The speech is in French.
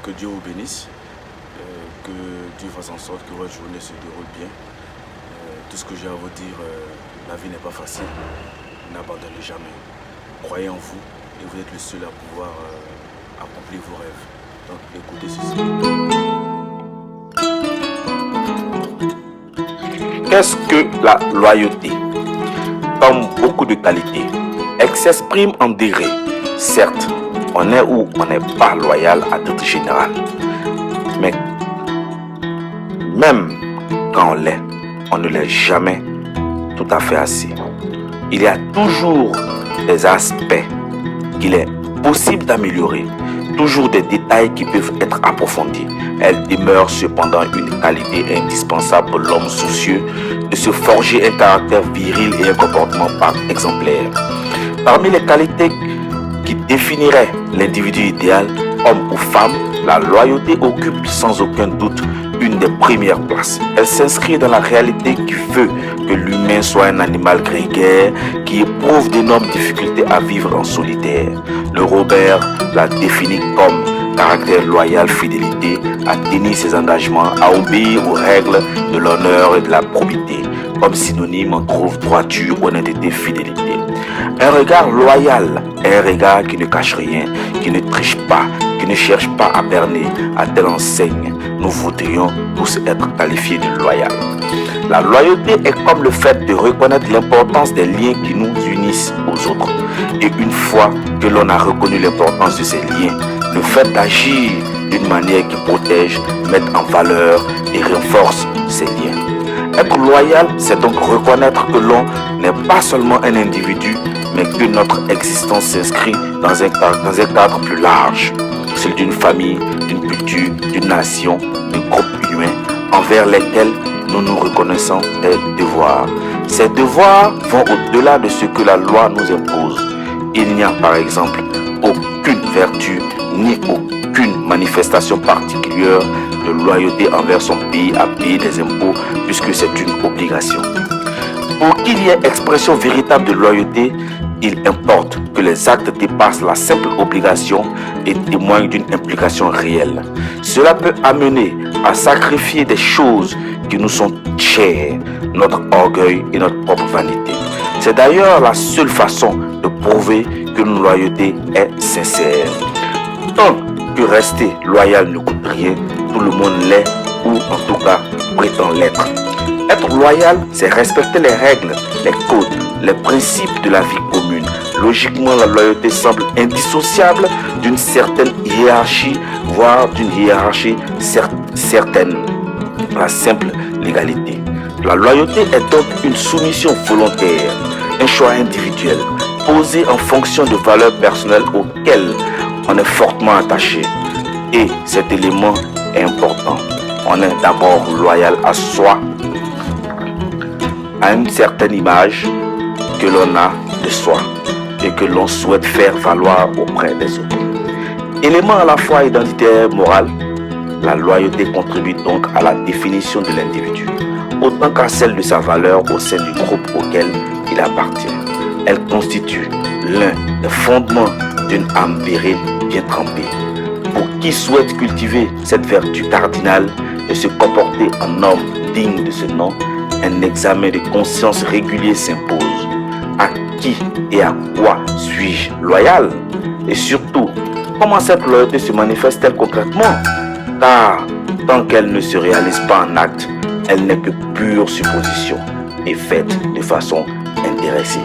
Que Dieu vous bénisse, que Dieu fasse en sorte que votre journée se déroule bien. Tout ce que j'ai à vous dire, la vie n'est pas facile. N'abandonnez jamais. Croyez en vous et vous êtes le seul à pouvoir accomplir vos rêves. Donc écoutez ceci. Qu'est-ce que la loyauté? Comme beaucoup de qualités, elle s'exprime en degrés. Certes, on est ou on n'est pas loyal à titre général. Mais même quand on l'est, on ne l'est jamais tout à fait assez. Il y a toujours des aspects qu'il est possible d'améliorer, toujours des détails qui peuvent être approfondis. Elle demeure cependant une qualité indispensable pour l'homme soucieux de se forger un caractère viril et un comportement exemplaire. Parmi les qualités qui définirait l'individu idéal, homme ou femme, la loyauté occupe sans aucun doute une des premières places. Elle s'inscrit dans la réalité qui veut que l'humain soit un animal grégaire qui éprouve d'énormes difficultés à vivre en solitaire. Le Robert la définit comme caractère loyal, fidélité, à tenir ses engagements, à obéir aux règles de l'honneur et de la probité. Comme synonyme, on trouve droiture, honnêteté, fidélité. Un regard loyal est un regard qui ne cache rien, qui ne triche pas, qui ne cherche pas à berner. À telle enseigne, nous voudrions tous être qualifiés de loyal. La loyauté est comme le fait de reconnaître l'importance des liens qui nous unissent aux autres. Et une fois que l'on a reconnu l'importance de ces liens, le fait d'agir d'une manière qui protège, met en valeur et renforce ces liens. Être loyal, c'est donc reconnaître que l'on n'est pas seulement un individu, mais que notre existence s'inscrit dans un cadre plus large, celui d'une famille, d'une culture, d'une nation, d'un groupe humain, envers lesquels nous nous reconnaissons des devoirs. Ces devoirs vont au-delà de ce que la loi nous impose. Il n'y a par exemple aucune vertu ni aucune manifestation particulière de loyauté envers son pays à payer des impôts puisque c'est une obligation. Pour qu'il y ait expression véritable de loyauté, il importe que les actes dépassent la simple obligation et témoignent d'une implication réelle. Cela peut amener à sacrifier des choses qui nous sont chères, notre orgueil et notre propre vanité. C'est d'ailleurs la seule façon de prouver qu'une loyauté est sincère. Tant que rester loyal ne coûte rien, tout le monde l'est ou en tout cas prétend l'être. Être loyal, c'est respecter les règles, les codes, les principes de la vie commune. Logiquement, la loyauté semble indissociable d'une certaine hiérarchie, voire d'une hiérarchie certaine. La simple légalité. La loyauté est donc une soumission volontaire, un choix individuel, posé en fonction de valeurs personnelles auxquelles on est fortement attaché. Et cet élément est important. On est d'abord loyal à soi, à une certaine image que l'on a de soi et que l'on souhaite faire valoir auprès des autres. Élément à la fois identitaire et moral, la loyauté contribue donc à la définition de l'individu, autant qu'à celle de sa valeur au sein du groupe auquel il appartient. Elle constitue l'un des fondements d'une âme virile bien trempée. Pour qui souhaite cultiver cette vertu cardinale et se comporter en homme digne de ce nom, un examen de conscience régulier s'impose. À qui et à quoi suis-je loyal? Et surtout, comment cette loyauté se manifeste-t-elle concrètement? Car tant qu'elle ne se réalise pas en acte, elle n'est que pure supposition et faite de façon intéressée.